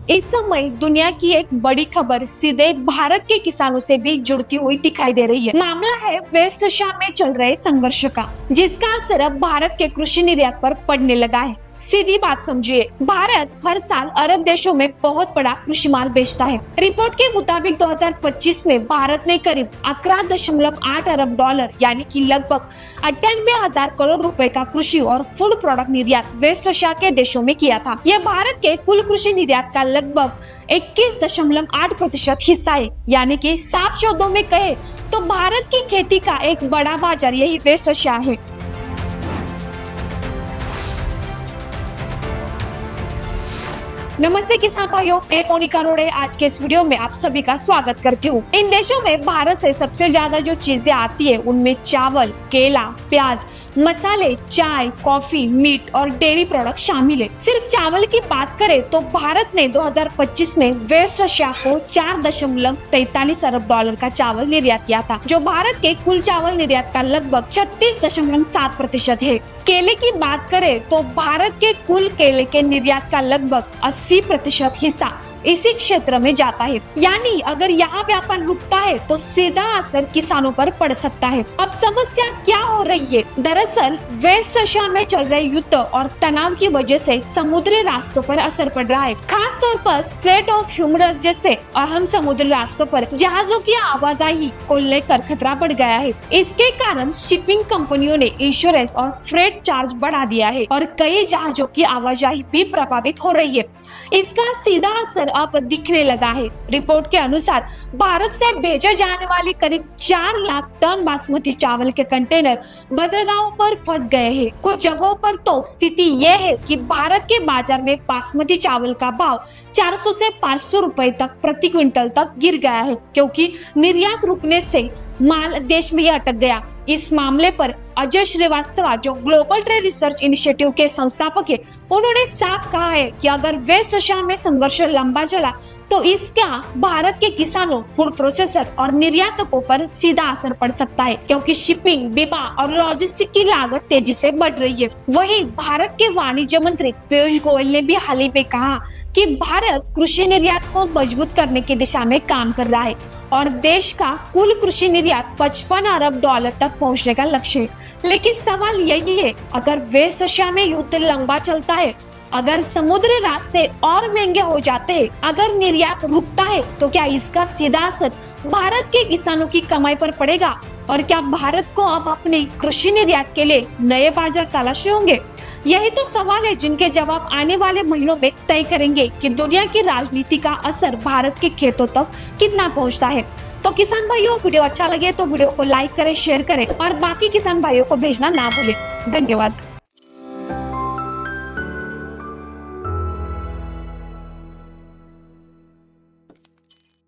इस समय दुनिया की एक बड़ी खबर सीधे भारत के किसानों से भी जुड़ती हुई दिखाई दे रही है। मामला है वेस्ट एशिया में चल रहे संघर्ष का, जिसका असर अब भारत के कृषि निर्यात पर पड़ने लगा है। सीधी बात समझिए, भारत हर साल अरब देशों में बहुत बड़ा कृषि माल बेचता है। रिपोर्ट के मुताबिक 2025 में भारत ने करीब 11.8 अरब डॉलर यानी कि लगभग 98,000 करोड़ रुपए का कृषि और फूड प्रोडक्ट निर्यात वेस्ट एशिया के देशों में किया था। यह भारत के कुल कृषि निर्यात का लगभग 21.8% हिस्सा है। यानी कि साफ शब्दों में कहे तो भारत की खेती का एक बड़ा बाजार यही वेस्ट एशिया है। नमस्ते किसान भाइयों, मैं मोनिका रोड़े आज के इस वीडियो में आप सभी का स्वागत करती हूँ। इन देशों में भारत से सबसे ज्यादा जो चीजें आती है उनमें चावल, केला, प्याज, मसाले, चाय, कॉफी, मीट और डेयरी प्रोडक्ट शामिल है। सिर्फ चावल की बात करें तो भारत ने 2025 में वेस्ट एशिया को 4.43 अरब डॉलर का चावल निर्यात किया था, जो भारत के कुल चावल निर्यात का लगभग 36.7% है। केले की बात करें तो भारत के कुल केले के निर्यात का लगभग 80% हिस्सा इसी क्षेत्र में जाता है। यानी अगर यहाँ व्यापार रुकता है तो सीधा असर किसानों पर पड़ सकता है। अब समस्या क्या हो रही है? दरअसल वेस्ट एशिया में चल रहे युद्ध और तनाव की वजह से समुद्री रास्तों पर असर पड़ रहा है। खास तौर पर स्ट्रेट ऑफ ह्यूमरस जैसे अहम समुद्री रास्तों पर जहाजों की आवाजाही को लेकर खतरा बढ़ गया है। इसके कारण शिपिंग कंपनियों ने इंश्योरेंस और फ्रेट चार्ज बढ़ा दिया है और कई जहाजों की आवाजाही भी प्रभावित हो रही है। इसका सीधा असर अब दिखने लगा है। रिपोर्ट के अनुसार भारत से भेजे जाने वाले करीब 4 लाख टन बासमती चावल के कंटेनर बंदरगाहों पर फंस गए हैं। कुछ जगहों पर तो स्थिति यह है कि भारत के बाजार में बासमती चावल का भाव 400 से 500 रुपए तक प्रति क्विंटल तक गिर गया है, क्योंकि निर्यात रुकने से माल देश में ही अटक गया। इस मामले पर अजय श्रीवास्तव, जो ग्लोबल ट्रेड रिसर्च इनिशिएटिव के संस्थापक है, उन्होंने साफ कहा है कि अगर वेस्ट एशिया में संघर्ष लंबा चला तो इसका भारत के किसानों, फूड प्रोसेसर और निर्यातकों पर सीधा असर पड़ सकता है, क्योंकि शिपिंग, बीमा और लॉजिस्टिक की लागत तेजी से बढ़ रही है। वहीं भारत के वाणिज्य मंत्री पीयूष गोयल ने भी हाल ही में कहा कि भारत कृषि निर्यात को मजबूत करने की दिशा में काम कर रहा है और देश का कुल कृषि निर्यात 55 अरब डॉलर तक पहुंचने का लक्ष्य है। लेकिन सवाल यही है, अगर वेस्ट एशिया में युद्ध लंबा चलता है, अगर समुद्री रास्ते और महंगे हो जाते हैं, अगर निर्यात रुकता है, तो क्या इसका सीधा असर भारत के किसानों की कमाई पर पड़ेगा? और क्या भारत को अब अपने कृषि निर्यात के लिए नए बाजार तलाशने होंगे? यही तो सवाल है जिनके जवाब आने वाले महीनों में तय करेंगे कि दुनिया की राजनीति का असर भारत के खेतों तक कितना पहुंचता है। तो किसान भाइयों, वीडियो अच्छा लगे तो वीडियो को लाइक करें, शेयर करें और बाकी किसान भाइयों को भेजना ना भूलें। धन्यवाद।